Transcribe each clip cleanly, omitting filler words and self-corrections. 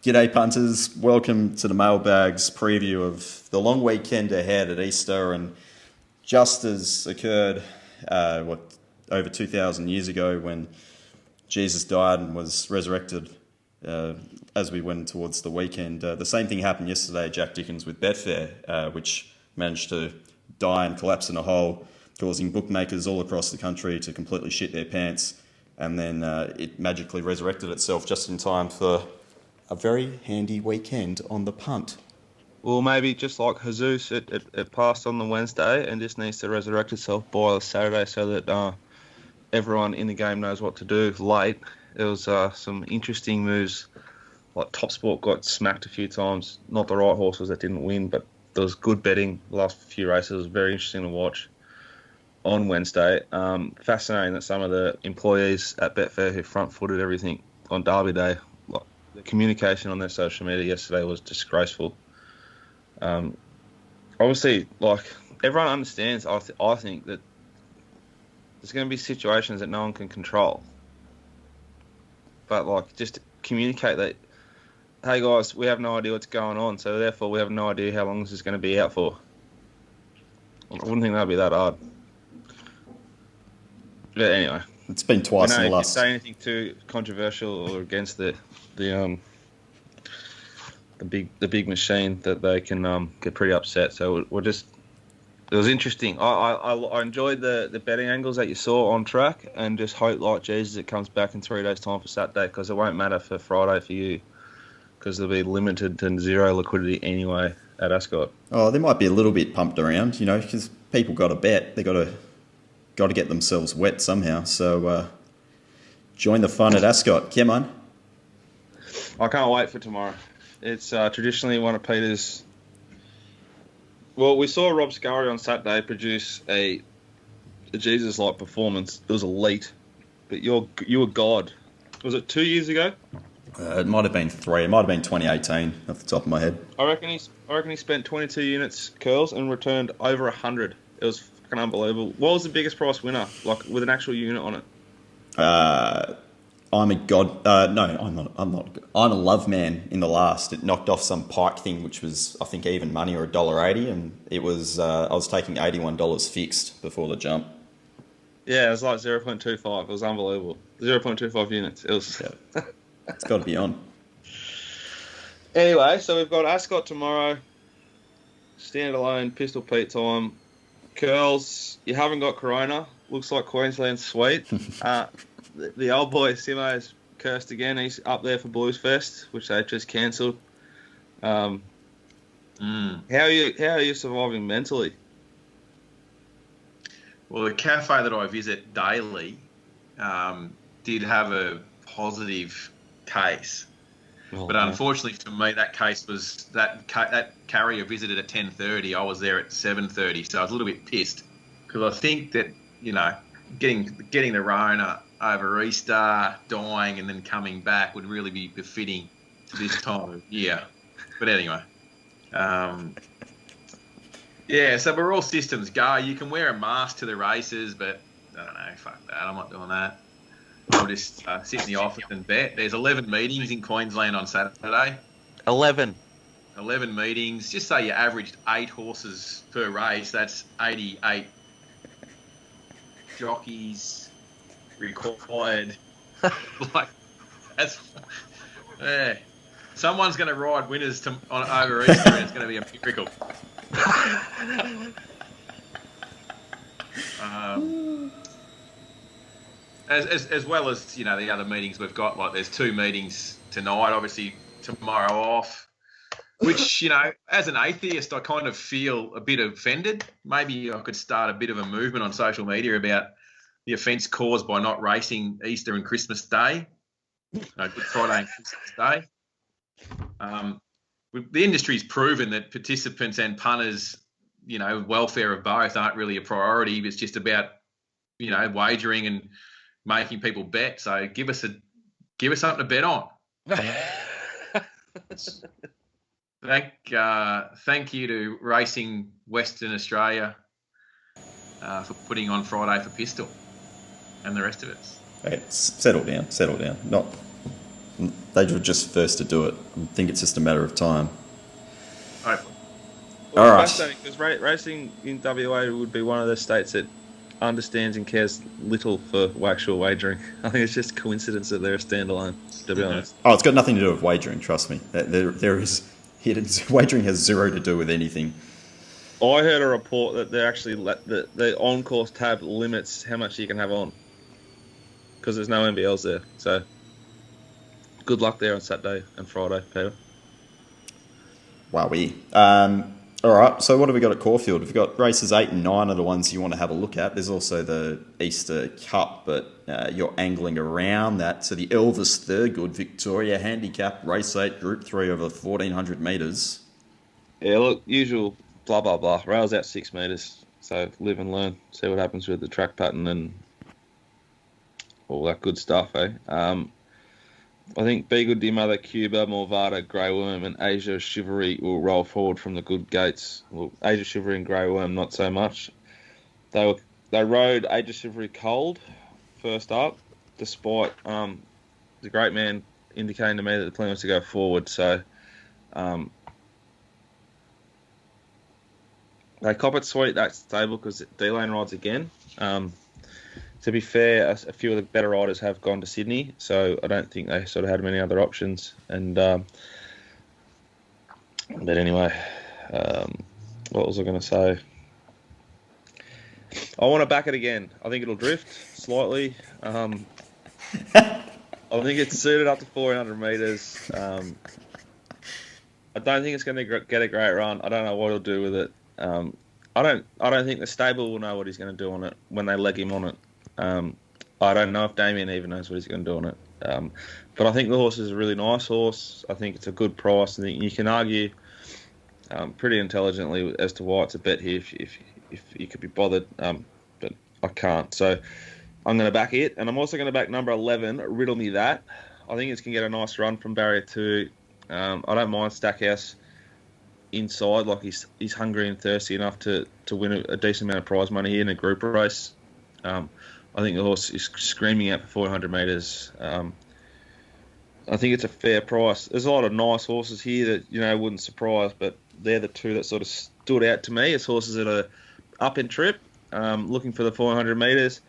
G'day punters, welcome to the Mailbags preview of the long weekend ahead at Easter, and just as occurred over 2,000 years ago when Jesus died and was resurrected as we went towards the weekend, the same thing happened yesterday at Jack Dickens with Betfair, which managed to die and collapse in a hole, causing bookmakers all across the country to completely shit their pants, and then it magically resurrected itself just in time for a very handy weekend on the punt. Well, maybe just like Jesus, it passed on the Wednesday and just needs to resurrect itself by the Saturday so that everyone in the game knows what to do late. There was some interesting moves, like Top Sport got smacked a few times. Not the right horses that didn't win, but there was good betting the last few races. It was very interesting to watch on Wednesday. Fascinating that some of the employees at Betfair who front-footed everything on Derby Day, the communication on their social media yesterday was disgraceful. Obviously, like, everyone understands, I think, that there's going to be situations that no one can control. But, like, just communicate that, hey, guys, we have no idea what's going on, so therefore we have no idea how long this is going to be out for. I wouldn't think that would be that hard. But anyway. It's been twice in the last... If you say anything too controversial or against the big machine, that they can get pretty upset. So we're just, it was interesting. I enjoyed the betting angles that you saw on track, and just hope, like Jesus, it comes back in 3 days' time for Saturday, because it won't matter for Friday for you, because there'll be limited to zero liquidity anyway at Ascot. Oh, they might be a little bit pumped around, because people got to bet. They got to get themselves wet somehow. So join the fun at Ascot. Come on. I can't wait for tomorrow. It's traditionally one of Peter's... Well, we saw Rob Scurry on Saturday produce a Jesus-like performance. It was elite. But you were God. Was it 2 years ago? It might have been 3. It might have been 2018 off the top of my head. I reckon he spent 22 units curls and returned over 100. It was fucking unbelievable. What was the biggest price winner, like, with an actual unit on it? I'm a god. No, I'm not. I'm a love man in the last. It knocked off some pike thing, which was, I think, even money or $1.80, and it was. I was taking $81 fixed before the jump. Yeah, it was like 0.25. It was unbelievable. 0.25 units. It was. Yeah. It's got to be on. Anyway, so we've got Ascot tomorrow. Standalone Pistol Pete time. Curls. You haven't got Corona. Looks like Queensland's sweet. The old boy Simo's cursed again. He's up there for Blues Fest, which they just cancelled. How are you surviving mentally? Well, the cafe that I visit daily did have a positive case, but unfortunately for me, that case was that carrier visited at 10:30. I was there at 7:30, so I was a little bit pissed, because I think that getting the Rona over Easter, dying, and then coming back would really be befitting to this time of year. But anyway, yeah, so we're all systems go. You can wear a mask to the races, but I don't know, fuck that. I'm not doing that. I'll just sit in the office and bet. There's 11 meetings in Queensland on Saturday. 11 meetings. Just say you averaged 8 horses per race. That's 88 jockeys required. Like, that's, yeah. Someone's going to ride winners over Easter, and it's going to be a miracle. As well as, the other meetings we've got, like there's 2 meetings tonight, obviously tomorrow off, which, as an atheist, I kind of feel a bit offended. Maybe I could start a bit of a movement on social media about the offence caused by not racing Easter and Christmas Day, Good Friday and Christmas Day. The industry's proven that participants and punters, welfare of both aren't really a priority. It's just about, wagering and making people bet. So give us something to bet on. Thank you to Racing Western Australia for putting on Friday for Pistol and the rest of us. Okay, settle down. They were just first to do it. I think it's just a matter of time. Hopefully. Well, All right. fascinating, because racing in WA would be one of the states that understands and cares little for actual wagering. I think it's just a coincidence that they're a standalone, to be honest. Oh, it's got nothing to do with wagering, trust me. There is wagering has zero to do with anything. I heard a report that they're actually the on-course tab limits how much you can have on, because there's no NBLs there. So good luck there on Saturday and Friday, Peter. Wowee. All right, so what have we got at Caulfield? We've got races 8 and 9 are the ones you want to have a look at. There's also the Easter Cup, but you're angling around that. So the Elvis Thurgood Victoria Handicap Race 8 Group 3 over 1,400 metres. Yeah, look, usual blah, blah, blah. Rails out 6 metres. So live and learn. See what happens with the track pattern and all that good stuff, eh? I think Be Good Dear Mother, Cuba, Morvada, Grey Worm, and Asia Chivalry will roll forward from the good gates. Well, Asia Chivalry and Grey Worm, not so much. They rode Asia Chivalry cold first up, despite the great man indicating to me that the plan was to go forward. So they cop it sweet, that stable, because D-Lane rides again. To be fair, a few of the better riders have gone to Sydney, so I don't think they sort of had many other options. And but anyway, what was I going to say? I want to back it again. I think it'll drift slightly. I think it's suited up to 400 metres. I don't think it's going to get a great run. I don't know what he'll do with it. I don't think the stable will know what he's going to do on it when they leg him on it. I don't know if Damien even knows what he's going to do on it. But I think the horse is a really nice horse. I think it's a good price. I think you can argue pretty intelligently as to why it's a bet here if you could be bothered. But I can't. So I'm going to back it. And I'm also going to back number 11, Riddle Me That. I think it's going to get a nice run from barrier 2. I don't mind Stackhouse inside. Like he's hungry and thirsty enough to win a decent amount of prize money here in a group race. I think the horse is screaming out for 400 metres. I think it's a fair price. There's a lot of nice horses here that, wouldn't surprise, but they're the two that sort of stood out to me as horses that are up in trip, looking for the 400 metres.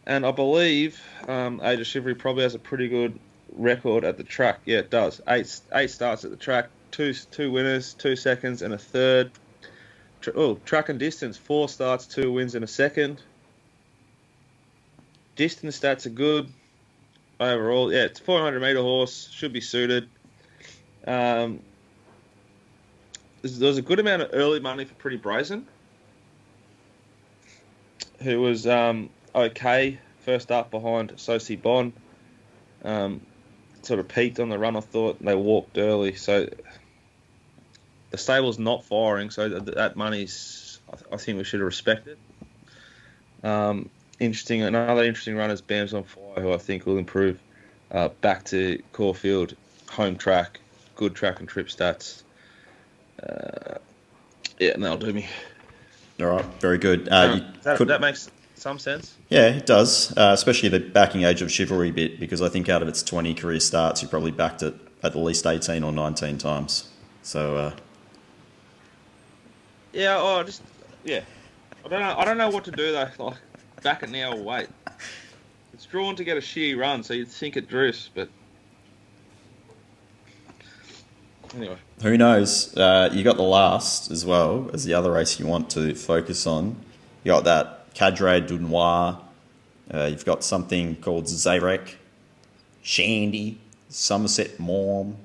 And I believe Asia Chivalry probably has a pretty good record at the track. Yeah, it does. Eight starts at the track, two winners, 2 seconds, and a third. Track and distance, 4 starts, 2 wins, and a second. Distance stats are good overall. Yeah, it's a 400 metre horse. Should be suited. There's a good amount of early money for Pretty Brazen, who was okay first up behind Sosie Bond. Sort of peaked on the run, I thought. They walked early. So the stable's not firing, so that money's, I think we should have respected. Another interesting run is Bams on Fire, who I think will improve back to Caulfield, home track, good track and trip stats. And that'll do me. All right, very good. That makes some sense. Yeah, it does, especially the backing Age of Chivalry bit, because I think out of its 20 career starts, you probably backed it at least 18 or 19 times. So, I don't know what to do though. Like, back it now or wait. It's drawn to get a sheer run, so you'd think it drifts, but anyway. Who knows? You got the last as well as the other race you want to focus on. You got that Cadre du Noir. You've got something called Zarek, Shandy, Somerset Morm,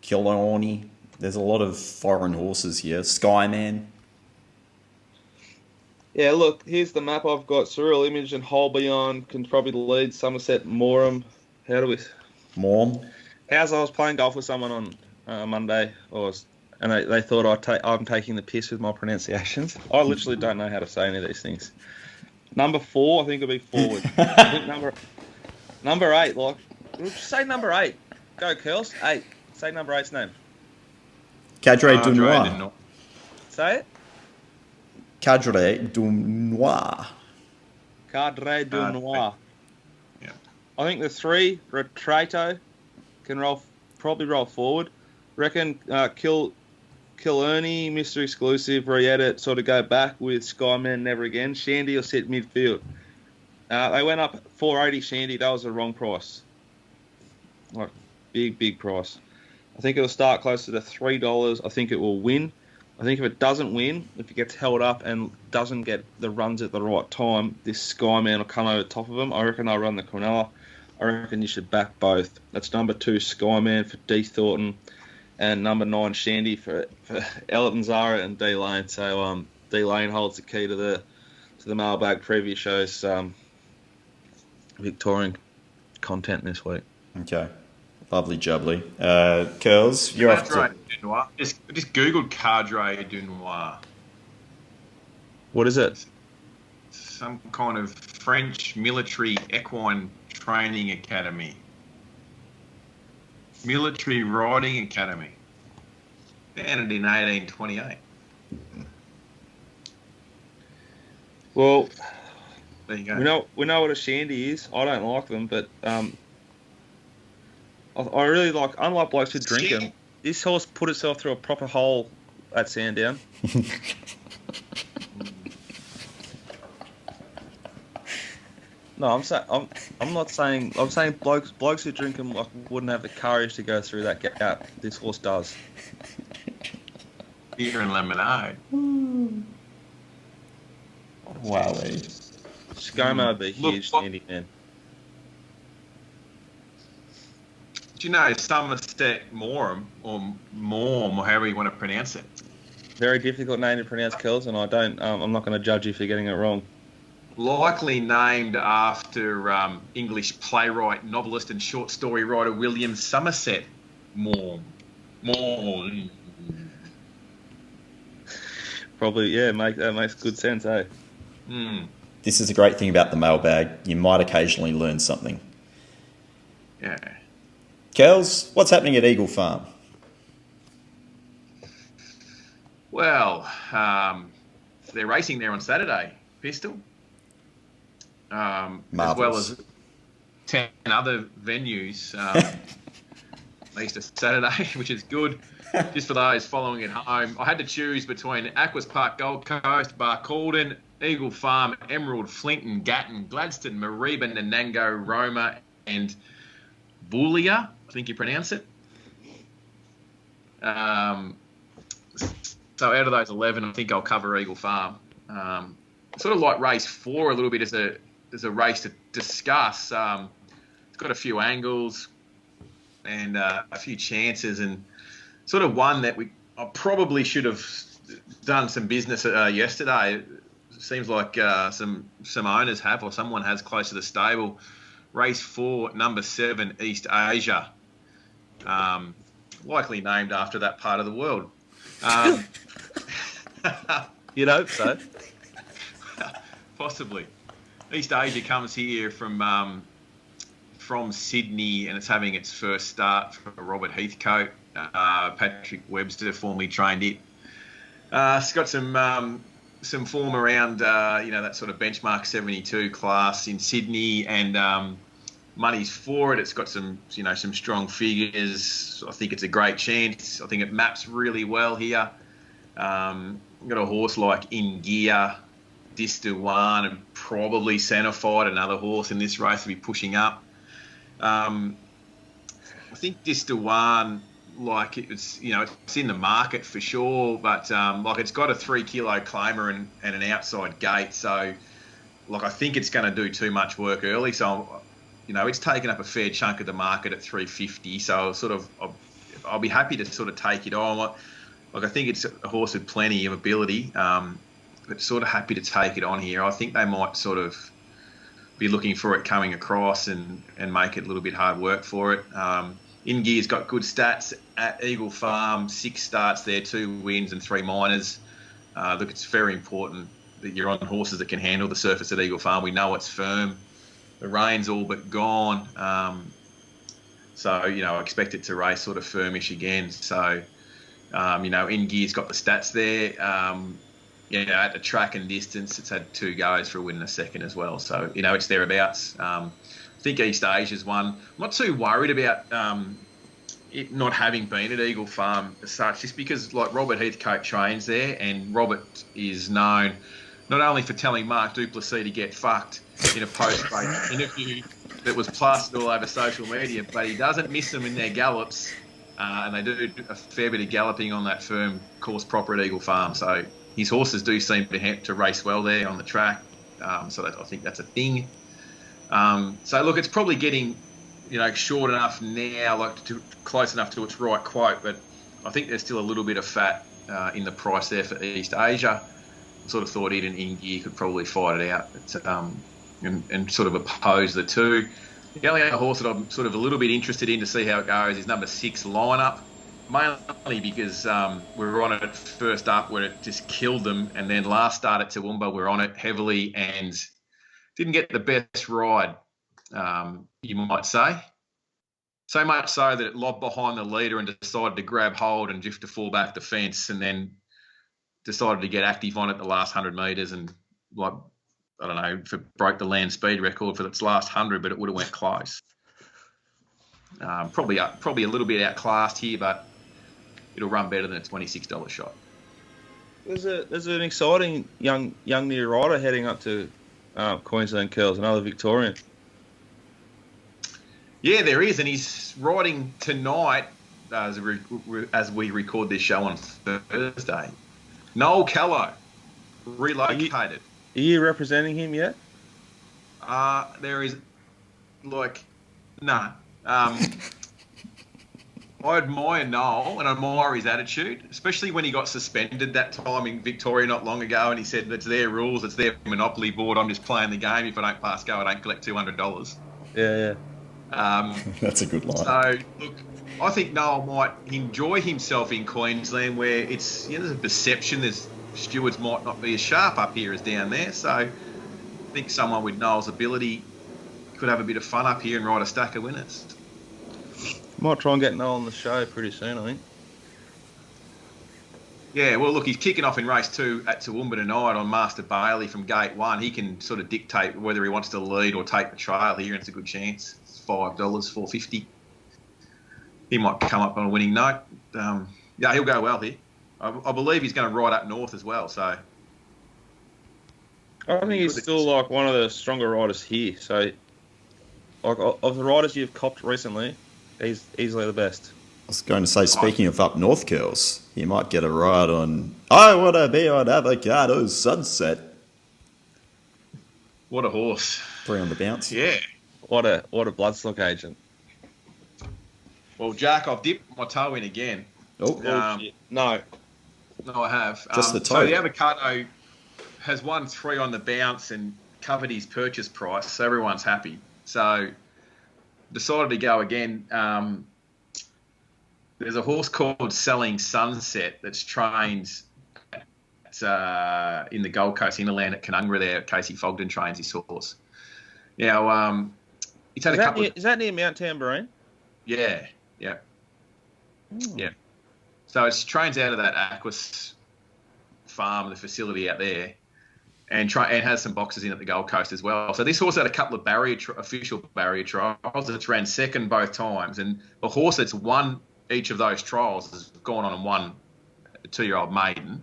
Killarney. There's a lot of foreign horses here. Skyman. Yeah, look, here's the map I've got. Surreal Image and Holbeon can probably lead Somerset Morem. Morm? How's I was playing golf with someone on Monday, and they thought I'm taking the piss with my pronunciations. I literally don't know how to say any of these things. Number 4, I think it'll be forward. I think number 8, like, say number 8. Go, Curls. 8. Say number 8's name. Cadre du Noir. Say it. Cadre du Noir. Cadre du Noir. Yeah. I think the 3, Retrato. can probably roll forward. Reckon Killerny, Mr. Exclusive, re-edit, sort of go back with Skyman Never Again. Shandy will sit midfield. They went up 480 Shandy. That was the wrong price. Like, big price. I think it'll start closer to $3. I think it will win. I think if it doesn't win, if it gets held up and doesn't get the runs at the right time, this Skyman will come over the top of him. I reckon I'll run the Cronulla. I reckon you should back both. That's number 2 Skyman for D Thornton, and number 9 Shandy for Elton Zara and D Lane. So D Lane holds the key to the mailbag preview shows Victorian content this week. Okay. Lovely jubbly. Curls, you're off to... Just Googled Cadre du Noir. What is it? Some kind of French military equine training academy. Military riding academy. Founded in 1828. Well, there you go. We know what a shandy is. I don't like them, but I really like, unlike blokes who drink them, this horse put itself through a proper hole at Sandown. No, I'm saying blokes who drink them wouldn't have the courage to go through that gap. This horse does. Beer and lemonade. Wowie. ScoMo would be huge, Sandy, man. Do you know Somerset Maugham or however you want to pronounce it? Very difficult name to pronounce, Kells, and I'm not going to judge you for getting it wrong. Likely named after English playwright, novelist, and short story writer William Somerset Maugham. Probably, yeah, that makes good sense, eh? This is a great thing about the mailbag. You might occasionally learn something. Yeah. Kels, what's happening at Eagle Farm? Well, they're racing there on Saturday, Pistol. As well as 10 other venues, at least a Saturday, which is good. Just for those following at home, I had to choose between Aquas Park, Gold Coast, Barcaldine, Eagle Farm, Emerald, Flinton, Gatton, Gladstone, Mareeba, Nanango, Roma, and Boulia, I think you pronounce it. So out of those 11, I think I'll cover Eagle Farm. Sort of like race 4 a little bit as a race to discuss. It's got a few angles and a few chances, and sort of one that I probably should have done some business yesterday. It seems like some owners have, or someone has close to the stable. Race 4, number 7, East Asia. Likely named after that part of the world. You'd hope so. Possibly. East Asia comes here from Sydney, and it's having its first start for Robert Heathcote. Patrick Webster formerly trained it. It's got some form around that sort of benchmark 72 class in Sydney, and money's for it. It's got some strong figures. I think it's a great chance. I think it maps really well here. Got a horse like In Gear, Distuwan, and probably Sanified, another horse in this race, will be pushing up. I think Distuwan, it's in the market for sure, but it's got a 3 kilo claimer and an outside gate, so I think it's going to do too much work early. So it's taken up a fair chunk of the market at 350. So I'll be happy to sort of take it on. I think it's a horse with plenty of ability, but sort of happy to take it on here. I think they might sort of be looking for it coming across and make it a little bit hard work for it. In Gear's got good stats at Eagle Farm, 6 starts there, 2 wins and 3 minors. Look, it's very important that you're on horses that can handle the surface at Eagle Farm. We know it's firm. The rain's all but gone. So, I expect it to race sort of firmish again. So, In Gear's got the stats there. At the track and distance, it's had 2 goes for a win and a second as well. So, it's thereabouts. I think East Asia's one. I'm not too worried about it not having been at Eagle Farm as such, just because like Robert Heathcote trains there, and Robert is known not only for telling Mark Duplessis to get fucked in a post-race interview that was plastered all over social media, but he doesn't miss them in their gallops, and they do a fair bit of galloping on that firm course proper at Eagle Farm. So his horses do seem to race well there on the track, so I think that's a thing. So look, it's probably getting short enough now, close enough to its right quote, but I think there's still a little bit of fat in the price there for East Asia. I sort of thought Eden Ingear could probably fight it out and sort of oppose the two. The only other horse that I'm sort of a little bit interested in to see how it goes is number 6, Lineup, mainly because we were on it first up where it just killed them, and then last start at Toowoomba we're on it heavily and didn't get the best ride, you might say. So much so that it lobbed behind the leader and decided to grab hold and drift to fall back the fence, and then decided to get active on it the last 100 metres and, I don't know if it broke the land speed record for its last 100, but it would have went close. Probably a little bit outclassed here, but it'll run better than a $26 shot. There's an exciting young new rider heading up to Queensland Curls, another Victorian. Yeah, there is, and he's riding tonight as we record this show on Thursday. Noel Callow, relocated. Are you representing him yet? There is, no. I admire Noel and admire his attitude, especially when he got suspended that time in Victoria not long ago, and he said it's their rules, it's their monopoly board, I'm just playing the game. If I don't pass go, I don't collect $200. Yeah. That's a good line. So, look, I think Noel might enjoy himself in Queensland where it's, there's a perception there's stewards might not be as sharp up here as down there. So I think someone with Noel's ability could have a bit of fun up here and ride a stack of winners. Might try and get Noel on the show pretty soon, I think. Yeah, well, look, he's kicking off in race 2 at Toowoomba tonight on Master Bailey from gate 1. He can sort of dictate whether he wants to lead or take the trail here, and it's a good chance. It's $5, $4.50. He might come up on a winning note. Yeah, he'll go well here. I believe he's going to ride up north as well. So I think he's still one of the stronger riders here. So, of the riders you've copped recently, he's easily the best. I was going to say, speaking of up north curls, you might get a ride on I Want to Be on Avocado Sunset. What a horse. 3 on the bounce. Yeah. What a bloodstock agent. Well, Jack, I've dipped my toe in again. Oh, no. No, I have. Just the toe. So the Avocado has won 3 on the bounce and covered his purchase price, so everyone's happy. So decided to go again. There's a horse called Selling Sunset that's trained in the Gold Coast Innerland at Canungra there. Casey Fogden trains his horse. Now, he's had is that near Mount Tambourine? Yeah. Yeah. So it trains out of that Aquas farm, the facility out there, and has some boxes in at the Gold Coast as well. So this horse had a couple of official barrier trials. It's ran second both times, and the horse that's won each of those trials has gone on and won a 2-year-old maiden.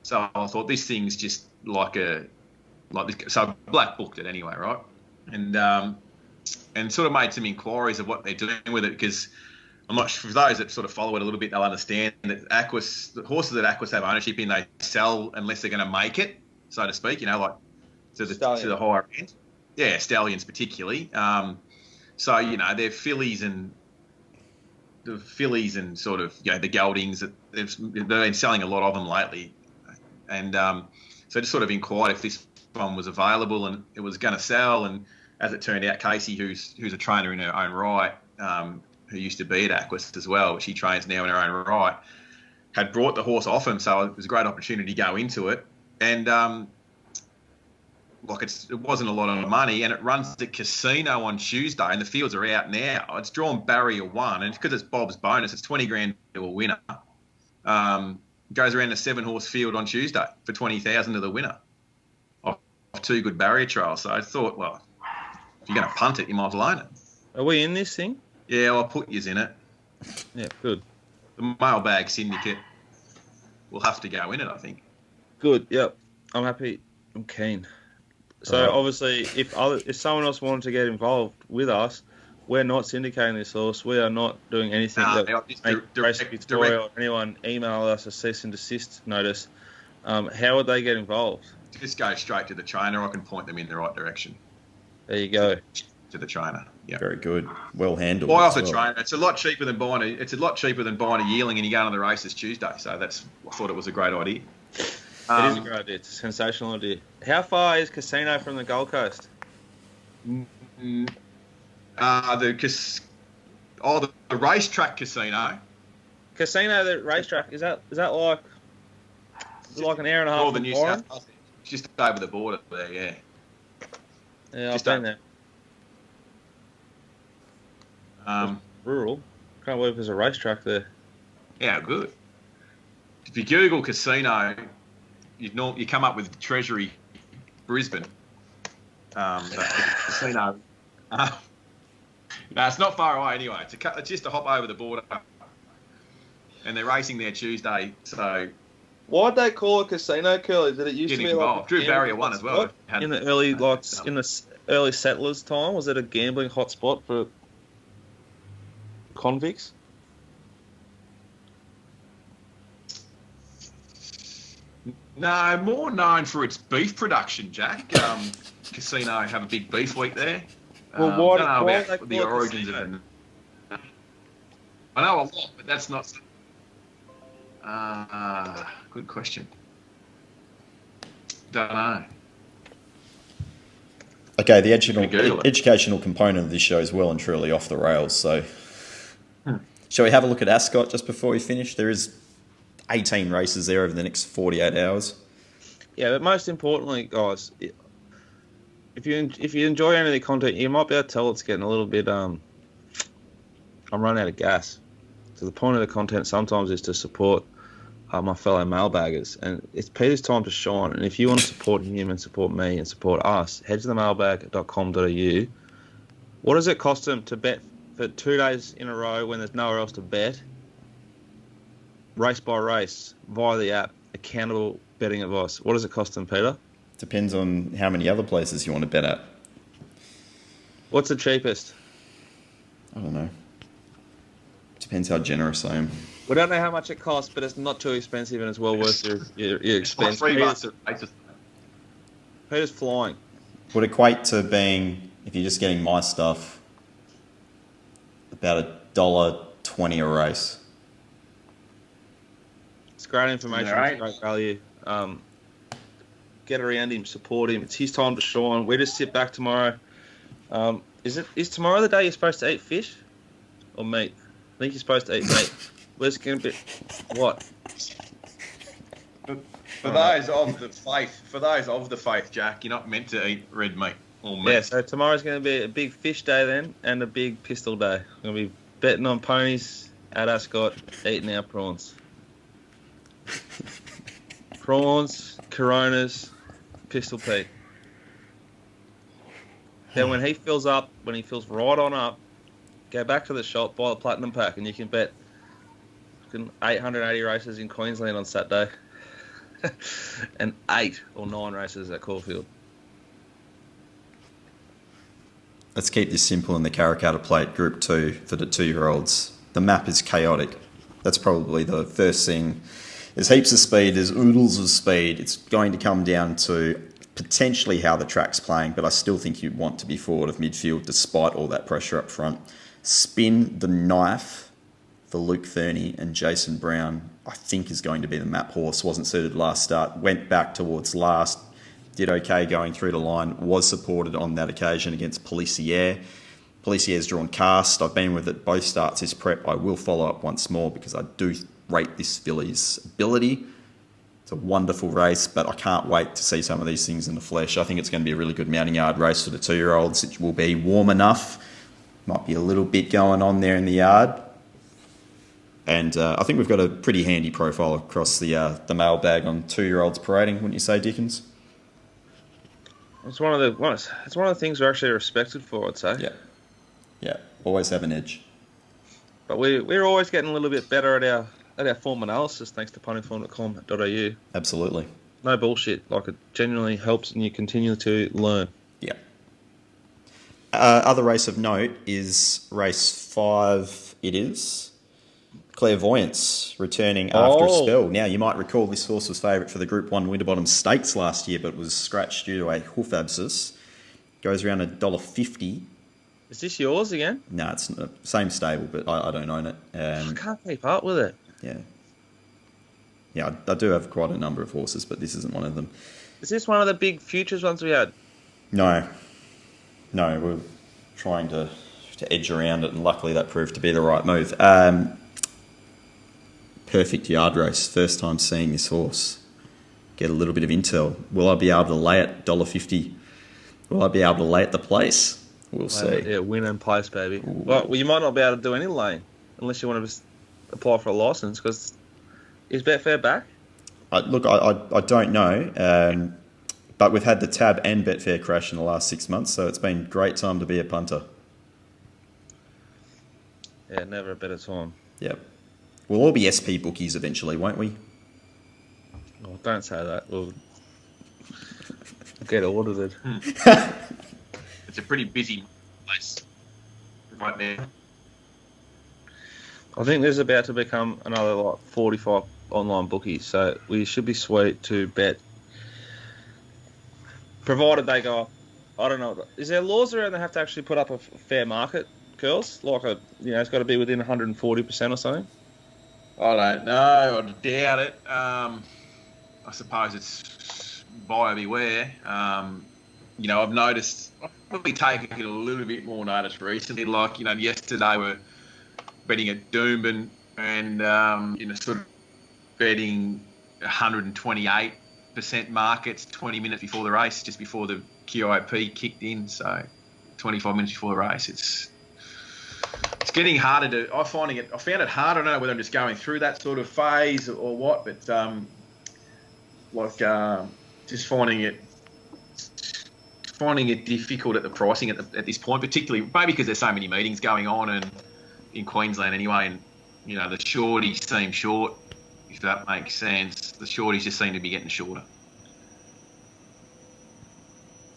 So I thought this thing's just like this. So I black booked it anyway, right? And sort of made some inquiries of what they're doing with it, because I'm not sure, for those that sort of follow it a little bit, they'll understand that the horses that Aquas have ownership in, they sell unless they're going to make it, so to speak, to the higher end. Yeah, stallions particularly. So, they're fillies and sort of, the geldings, they've been selling a lot of them lately. And so just sort of inquired if this one was available and it was going to sell. And as it turned out, Casey, who's a trainer in her own right, who used to be at Aquas as well, but she trains now in her own right, had brought the horse off him, so it was a great opportunity to go into it. And it wasn't a lot of money, and it runs the casino on Tuesday, and the fields are out now. It's drawn barrier 1, and because it's Bob's bonus, it's 20 grand to a winner. Goes around the 7-horse field on Tuesday for 20,000 to the winner of 2 good barrier trials. So I thought, if you're going to punt it, you might as well own it. Are we in this thing? Yeah, I'll put yous in it. Yeah, good. The mailbag syndicate will have to go in it, I think. Good. Yep. I'm happy. I'm keen. So Right. obviously, if someone else wanted to get involved with us, we're not syndicating this horse. We are not doing anything that make Race Victoria or anyone email us a cease and desist notice. How would they get involved? Just go straight to the trainer. I can point them in the right direction. There you go. To the trainer. Yeah. Very good. Well handled. Buy off the trainer. It's a lot cheaper than buying a yearling, and you go to the races Tuesday. So I thought it was a great idea. It is a great idea. It's a sensational idea. How far is Casino from the Gold Coast? The racetrack Casino. Casino, the racetrack, is that like an hour and a half Northern from New Byron? South Wales. It's just over the border there, yeah. Yeah, Just I've been there. Rural. Can't believe there's a racetrack there. Yeah, good. If you Google casino, you come up with Treasury Brisbane. But casino. No, it's not far away anyway. It's just a hop over the border, and they're racing there Tuesday. So why'd they call it casino, Curly? Did it used to be involved? like Drew Barrier won as well. In the early settlers' time? Was it a gambling hotspot for convicts? No, more known for its beef production, Jack. Casino have a big beef week there. Well, I don't know about the origins of it. I know a lot, but that's not. Good question. Don't know. Okay, the educational component of this show is well and truly off the rails. So, shall we have a look at Ascot just before we finish? There is 18 races there over the next 48 hours. Yeah, but most importantly, guys, if you enjoy any of the content, you might be able to tell it's getting a little bit. I'm running out of gas. So the point of the content sometimes is to support my fellow mailbaggers, and it's Peter's time to shine. And if you want to support him and support me and support us, head to themailbag.com.au. What does it cost them to bet for 2 days in a row when there's nowhere else to bet? Race by race, via the app, accountable betting advice. What does it cost them, Peter? Depends on how many other places you want to bet at. What's the cheapest? I don't know. Depends how generous I am. We don't know how much it costs, but it's not too expensive and it's well worth your expense. Peter's flying. Would equate to being, if you're just getting my stuff, about $1.20 a race. It's great information. Right. It's great value. Get around him, support him. It's his time to shine. We just sit back tomorrow. Is tomorrow the day you're supposed to eat fish or meat? I think you're supposed to eat meat. Where's going to be what? For those of the faith, Jack, you're not meant to eat red meat or meat. Yeah, so tomorrow's going to be a big fish day then, and a big pistol day. We're going to be betting on ponies at Ascot, eating our prawns. Prawns, Coronas, Pistol Pete. Then when he fills right on up, go back to the shop, buy the Platinum Pack, and you can bet 880 races in Queensland on Saturday and 8 or 9 races at Caulfield. Let's keep this simple in the Karrakatta Plate, Group 2 for the 2-year-olds. The map is chaotic. That's probably the first thing. There's heaps of speed, there's oodles of speed. It's going to come down to potentially how the track's playing, but I still think you want to be forward of midfield despite all that pressure up front. Spin the Knife for Luke Fernie and Jason Brown, I think is going to be the map horse. Wasn't suited last start, went back towards last, did okay going through the line, was supported on that occasion against Policier. Policier's drawn cast. I've been with it both starts this prep. I will follow up once more because I do rate this filly's ability. It's a wonderful race, but I can't wait to see some of these things in the flesh. I think it's going to be a really good mounting yard race for the 2-year-olds. It will be warm enough. Might be a little bit going on there in the yard. And I think we've got a pretty handy profile across the mailbag on 2-year-olds parading, wouldn't you say, Dickens? It's one of the things we're actually respected for, I'd say. Yeah. Always have an edge. But we're always getting a little bit better at our form analysis thanks to puntingform.com.au. Absolutely. No bullshit. Like, it genuinely helps and you continue to learn. Yeah. Other race of note is race 5. It is Clairvoyance returning after a spell. Now, you might recall this horse was favourite for the Group 1 Winterbottom Stakes last year, but was scratched due to a hoof abscess. Goes around $1.50. Is this yours again? No, it's the same stable, but I don't own it. I can't keep up with it. Yeah. Yeah, I do have quite a number of horses, but this isn't one of them. Is this one of the big futures ones we had? No, we're trying to edge around it, and luckily that proved to be the right move. Perfect yard race. First time seeing this horse. Get a little bit of intel. Will I be able to lay it $1.50? Will I be able to lay at the place? We'll see. Yeah, win and place, baby. Well, you might not be able to do any laying unless you want to apply for a license, because is Betfair back? I don't know, but we've had the Tab and Betfair crash in the last 6 months, so it's been a great time to be a punter. Yeah, never a better time. Yep. We'll all be SP bookies eventually, won't we? Oh, don't say that. We'll get audited. It's a pretty busy place right now. I think there's about to become another 45 online bookies, so we should be sweet to bet, provided they go up. I don't know. Is there laws around they have to actually put up a fair market, girls? Like it's got to be within 140% or something. I don't know. I doubt it. I suppose it's buyer beware. I've noticed. I've probably taken it a little bit more notice recently. Like, yesterday we're betting at Doomben and sort of betting 128% markets 20 minutes before the race, just before the QIP kicked in. So 25 minutes before the race, it's getting harder to. I found it hard. I don't know whether I'm just going through that sort of phase or what, but just finding it difficult at the pricing at this point, particularly maybe because there's so many meetings going on and in Queensland anyway, and the shorties seem short, if that makes sense. The shorties just seem to be getting shorter.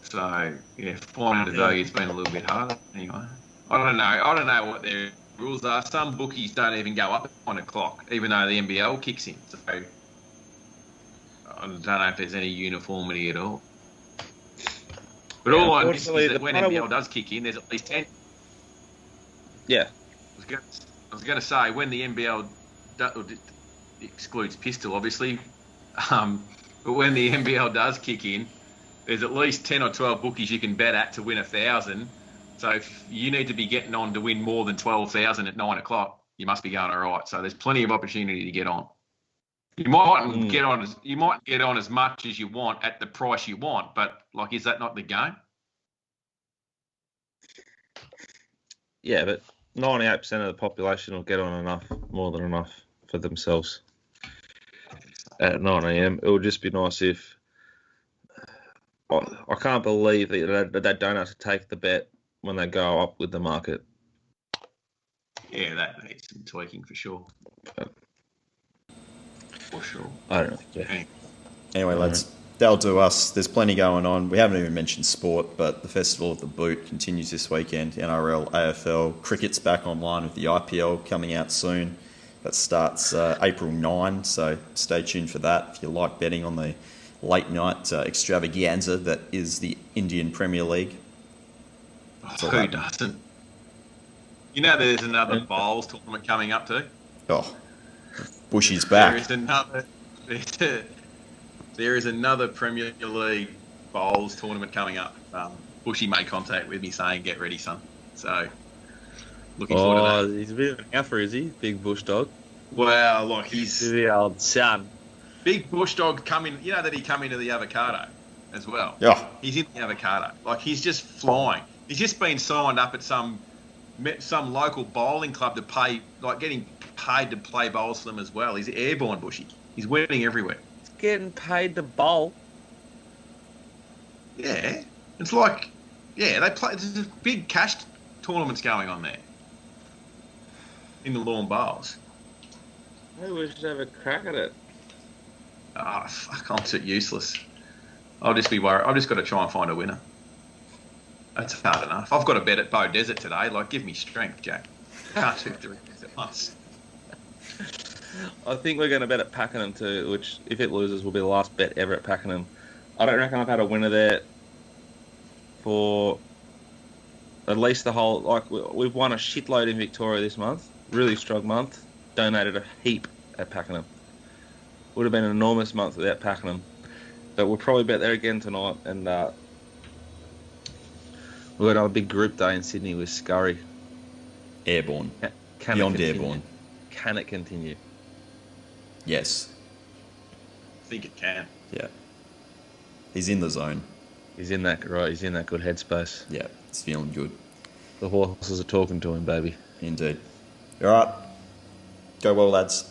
So yeah, finding the value's been a little bit harder anyway. I don't know what their rules are. Some bookies don't even go up at 1 o'clock, even though the NBL kicks in. So I don't know if there's any uniformity at all. But all I know is that when NBL does kick in, there's at least 10. Yeah. I was going to say, when the NBL excludes pistol, obviously, but when the NBL does kick in, there's at least 10 or 12 bookies you can bet at to win 1,000. So if you need to be getting on to win more than 12,000 at 9 o'clock, you must be going all right. So there's plenty of opportunity to get on. You might get on as much as you want at the price you want, but is that not the game? Yeah, but 98% of the population will get on more than enough for themselves at 9 a.m. It would just be nice if. I can't believe that they don't have to take the bet when they go up with the market. Yeah, that needs some tweaking for sure. For sure. I don't know. Yeah. Anyway, lads, that'll do us. There's plenty going on. We haven't even mentioned sport, but the Festival of the Boot continues this weekend. NRL, AFL, cricket's back online with the IPL coming out soon. That starts April 9, so stay tuned for that if you like betting on the late night extravaganza that is the Indian Premier League. Who doesn't? There's another bowls tournament coming up too. Oh, Bushy's back. There is another Premier League bowls tournament coming up. Bushy made contact with me saying, "Get ready, son." So looking forward to that. He's a bit of an alpha, is he? Big bush dog. Well, he's the old son. Big bush dog coming. That he come into the avocado as well. Yeah. He's in the avocado. He's just flying. He's just been signed up at some local bowling club to pay, getting paid to play bowls for them as well. He's airborne, Bushy. He's winning everywhere. He's getting paid to bowl. Yeah. It's they play. There's big cash tournaments going on there. in the lawn bowls. Maybe we should have a crack at it. Ah, fuck, I'm too useless. I'll just be worried. I've just got to try and find a winner. That's hard enough. I've got to bet at Bow Desert today. Like, give me strength, Jack. Can't do 3 things at once. I think we're going to bet at Pakenham too, which, if it loses, will be the last bet ever at Pakenham. I don't reckon I've had a winner there for at least the whole... Like, we've won a shitload in Victoria this month. Really strong month. Donated a heap at Pakenham. Would have been an enormous month without Pakenham. But we'll probably bet there again tonight. And we've got another big group day in Sydney with Scurry. Airborne. Beyond airborne. Can it continue? Yes. I think it can. Yeah. He's in the zone. He's in that right. He's in that good headspace. Yeah, it's feeling good. The horses are talking to him, baby. Indeed. All right. Go well, lads.